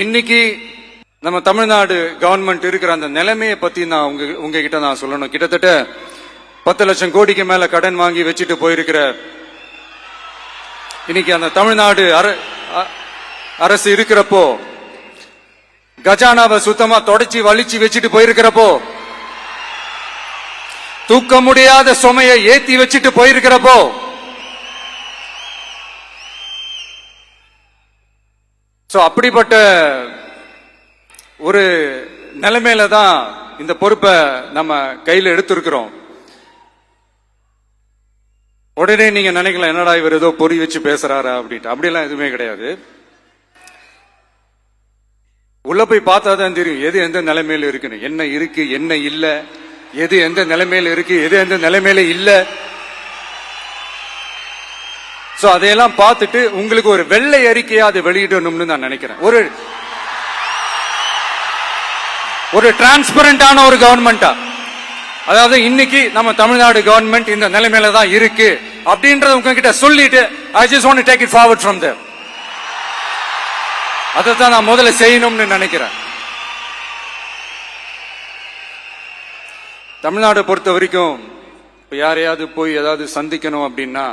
இன்னைக்கு நம்ம தமிழ்நாடு கவர்மெண்ட் இருக்கிற அந்த நிலைமையை பத்தி நான் உங்ககிட்ட நான் சொல்லணும். கிட்டத்தட்ட 10 லட்சம் கோடிக்கு மேல கடன் வாங்கி வச்சுட்டு போயிருக்கிற இன்னைக்கு அந்த தமிழ்நாடு அரசு இருக்கிறப்போ, கஜானாவை சுத்தமா தொடச்சி வலிச்சு வச்சுட்டு போயிருக்கிறப்போ, தூக்க முடியாத சுமையை ஏத்தி வச்சுட்டு போயிருக்கிறப்போ, அப்படிப்பட்ட ஒரு நிலைமையில தான் இந்த பொறுப்பை நம்ம கையில் எடுத்திருக்கிறோம். உடனே நீங்க நினைக்கலாம், என்னடா இவர் ஏதோ பொறி வச்சு பேசுறாரா அப்படின்ட்டு. அப்படியெல்லாம் எதுவுமே கிடையாது. உள்ள போய் பார்த்தா தான் தெரியும் எது எந்த நிலைமையில இருக்குன்னு, என்ன இருக்கு என்ன இல்ல, எது எந்த நிலைமையில இருக்கு எது எந்த நிலைமையில இல்ல. அதையெல்லாம் பார்த்துட்டு உங்களுக்கு ஒரு வெள்ளை அறிக்கையா அதை வெளியிடணும்னு நான் நினைக்கிறேன். ஒரு டிரான்ஸ்பரண்டான ஒரு கவர்மெண்டா, அதாவது இன்னைக்கு நம்ம தமிழ்நாடு கவர்மெண்ட் இந்த நிலைமையில தான் இருக்கு அப்படின்றத உங்ககிட்ட சொல்லிட்டு I just want to take it forward from there. அதைத்தான் நான் முதல்ல செய்யணும்னு நினைக்கிறேன். தமிழ்நாடு பொறுத்த வரைக்கும் இப்ப யாரையாவது போய் ஏதாவது சந்திக்கணும் அப்படின்னா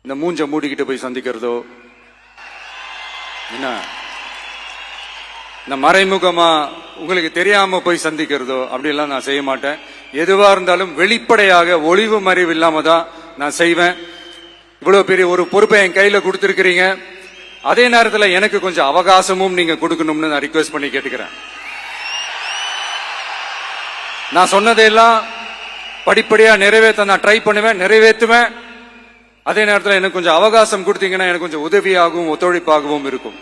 இந்த மூஞ்ச மூடிக்கிட்டு போய் சந்திக்கிறதோ, என்ன இந்த மறைமுகமா உங்களுக்கு தெரியாம போய் சந்திக்கிறதோ அப்படியெல்லாம் நான் செய்ய மாட்டேன். எதுவா இருந்தாலும் வெளிப்படையாக ஒளிவு மறைவு இல்லாம தான் நான் செய்வேன். இவ்வளவு பெரிய ஒரு பொறுப்பை என் கையில கொடுத்திருக்கிறீங்க, அதே நேரத்தில் எனக்கு கொஞ்சம் அவகாசமும் நீங்க கொடுக்கணும்னு நான் ரிக்வெஸ்ட் பண்ணி கேட்டுக்கிறேன். நான் சொன்னதையெல்லாம் படிப்படியா நிறைவேற்ற நான் ட்ரை பண்ணுவேன், நிறைவேற்றுவேன். அதே நேரத்தில் எனக்கு கொஞ்சம் அவகாசம் கொடுத்தீங்கன்னா எனக்கு கொஞ்சம் உதவியாகவும் ஒத்துழைப்பாகவும் இருக்கும்.